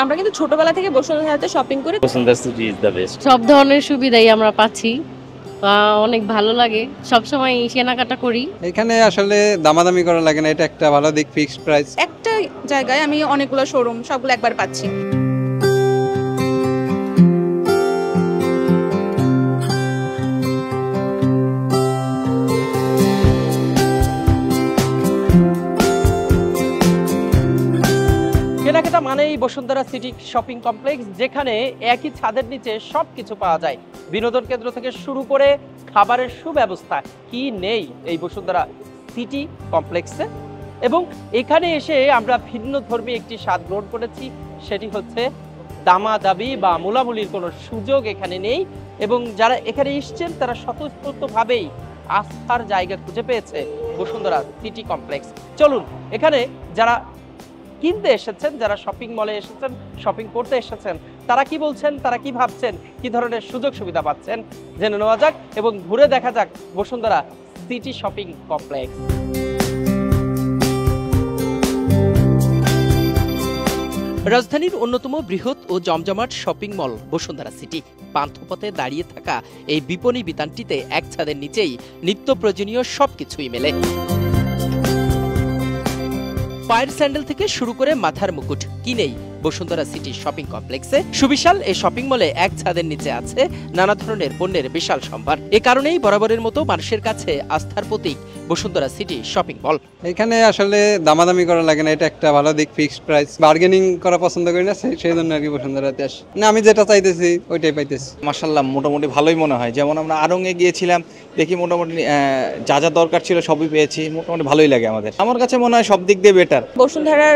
আমরা কিন্তু ছোটবেলা থেকে বসুন্ধরাতে শপিং করি। Bashundhara city is the best. সব ধরনের সুবিধাই আমরা পাচ্ছি, অনেক ভালো লাগে, সবসময় কেনাকাটা করি। এখানে আসলে দামাদামি করা লাগে না, এটা একটা ভালো দিক, ফিক্সড প্রাইস। একটা জায়গায় আমি অনেকগুলো শোরুম সবগুলো একবার পাচ্ছি। কেনাকাটা মানেই বসুন্ধরা সিটি শপিং কমপ্লেক্স, যেখানে একই ছাদের নিচে সবকিছু পাওয়া যায়। বিনোদন কেন্দ্র থেকে শুরু করে খাবারের সুব্যবস্থা কি নেই এই বসুন্ধরা সিটি কমপ্লেক্সে। এবং এখানে এসে আমরা ভিন্ন ধর্মী একটি স্বাদ গ্রহণ করেছি, সেটি হচ্ছে দামাদামি বা মূলামূলির কোনো সুযোগ এখানে নেই। এবং যারা এখানে এসছেন তারা স্বতঃস্ফূর্তভাবেই আস্থার জায়গা খুঁজে পেয়েছে বসুন্ধরা সিটি কমপ্লেক্স। চলুন, এখানে যারা কিনতে এসেছেন, যারা শপিং মলে এসেছেন, শপিং করতে এসেছেন, তারা কি বলছেন, তারা কি ভাবছেন, কি ধরনের সুযোগ সুবিধা পাচ্ছেন জেনে নেওয়া যাক এবং ঘুরে দেখা যাক বসুন্ধরা সিটি শপিং কমপ্লেক্স। রাজধানীর অন্যতম বৃহৎ ও জমজমাট শপিং মল বসুন্ধরা সিটি। পান্থপথে দাঁড়িয়ে থাকা এই বিপণী বিতানটিতে এক ছাদের নিচেই নিত্য প্রয়োজনীয় সবকিছুই মেলে। পায়ের স্যান্ডেল থেকে শুরু করে মাথার মুকুট কিনেই বসুন্ধরা সিটি শপিং কমপ্লেক্সে। সুবিশাল এই শপিং মলে এক ছাদের নিচে আছে নানা ধরনের পণ্যের বিশাল সম্ভার। এ কারণেই বরাবরের মতো মানুষের কাছে আস্থার প্রতীক বসুন্ধরা সিটি শপিং মল। এখানে আসলে দামাদামি করা লাগে না, এটা একটা ভালো দিক, ফিক্সড প্রাইস। বার্গেনিং করা পছন্দ করি না, সেই জন্য আর কি বসুন্ধরাতে আসি। না, আমি যেটা চাইতেছি ওইটাই পাইতেছি। মাশাআল্লাহ, মোটামুটি ভালোই মনে হয়। যেমন আমরা আড়ংয়ে গিয়েছিলাম, দেখি মোটামুটি যা যা দরকার ছিল সবই পেয়েছি, মোটামুটি ভালোই লাগে আমাদের। আমার কাছে মনে হয় সব দিক দিয়ে বেটার। বসুন্ধরার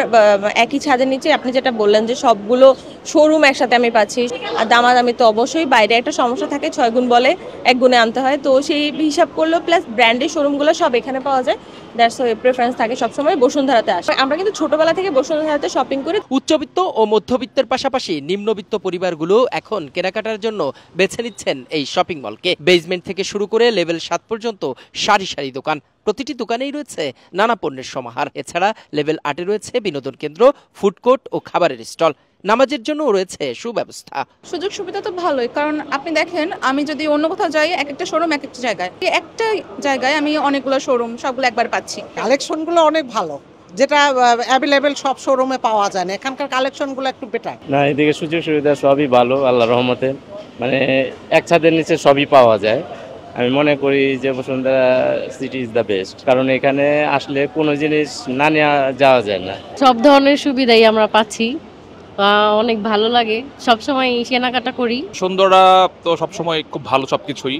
একই ছাদের নিচে আপনি যেটা বললেন যে সবগুলো শোরুম একসাথে আমি পাচ্ছি। আর দামাদামি তো অবশ্যই, বাইরে একটা সমস্যা থাকে, 6 গুণ বলে 1 গুণে আনতে হয়, তো সেই হিসাব করলেও প্লাস ব্র্যান্ডের শোরুমগুলো সব এখানে পাওয়া যায়। দ্যাটস ওয়াই প্রেফারেন্স থাকে সবসময় বসুন্ধরাতে আসে। আমরা কিন্তু ছোটবেলা থেকে বসুন্ধরাতে শপিং করি। উচ্চবিত্ত ও মধ্যবিত্তের পাশাপাশি নিম্নবিত্ত পরিবারগুলো এখন কেনাকাটার জন্য বেছে নিচ্ছেন এই শপিং মলকে। বেসমেন্ট থেকে শুরু করে লেভেল 7 পর্যন্ত সারি সারি দোকান, প্রতিটি দোকানেই রয়েছে নানা পণ্যের সমাহার। এছাড়া লেভেল 8-এ রয়েছে বিনোদন কেন্দ্র, ফুডকোর্ট ও খাবারের স্টল। নামাজের জন্য রয়েছে সুব্যবস্থা। সুযোগ সুবিধা তো ভালোই, কারণ আপনি দেখেন আমি যদি অন্য কোথাও যাই, এক একটা শোরুম এক একটা জায়গায়, একটা জায়গায় আমি অনেকগুলো শোরুম সবগুলো একবার পাচ্ছি। কালেকশনগুলো অনেক ভালো, যেটা অ্যাভেলেবেল সব শোরুমে পাওয়া যায় না। এখানকার কালেকশনগুলো একটু বেটার। না, এদিকে সুযোগ সুবিধা সবই ভালো আল্লাহর রহমতে, মানে এক ছাদের নিচে সবই পাওয়া যায়। আমি মনে করি যে Bashundhara city is the best, কারণ এখানে আসলে কোনো জিনিস না নেওয়া যাওয়া যায় না। সব ধরনের সুবিধাই আমরা পাচ্ছি, অনেক ভালো লাগে, সবসময় কেনাকাটা করি। বসুন্ধরা তো সবসময় খুব ভালো, সবকিছুই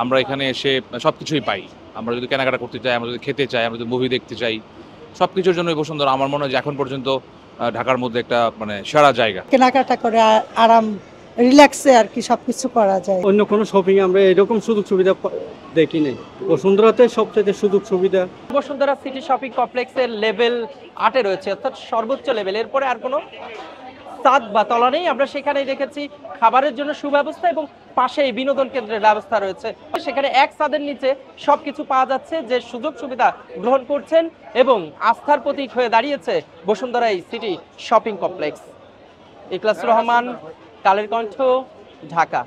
আমরা এখানে এসে সবকিছুই পাই। আমরা যদি কেনাকাটা করতে চাই, আমরা যদি খেতে চাই, আমরা যদি মুভি দেখতে চাই, সবকিছুর জন্য বসুন্ধরা আমার মনে হয় যে এখন পর্যন্ত ঢাকার মধ্যে একটা মানে সেরা জায়গা। কেনাকাটা করে আরাম, রিল্যাক্সে আর কি সবকিছু করা যায়। অন্য কোনো শপিং আমরা এরকম সুযোগ সুবিধা দেখি নাই, বসুন্ধরাতে সবচেয়ে সুযোগ সুবিধা। বসুন্ধরা সিটি শপিং কমপ্লেক্সের লেভেল 8-এ রয়েছে, অর্থাৎ সর্বোচ্চ লেভেল। এরপরে আর কোনো ছাদ বা তলা নেই। আমরা সেখানেই দেখেছি খাবারের জন্য সুব্যবস্থা এবং পাশেই বিনোদন কেন্দ্রের ব্যবস্থা রয়েছে। সেখানে এক ছাদের নিচে সবকিছু পাওয়া যাচ্ছে, যে সুযোগ সুবিধা গ্রহণ করছেন এবং আস্থার প্রতীক হয়ে দাঁড়িয়েছে Bashundhara city shopping complex. Ikhlasur Rahman, Kaler Kantho, Dhaka.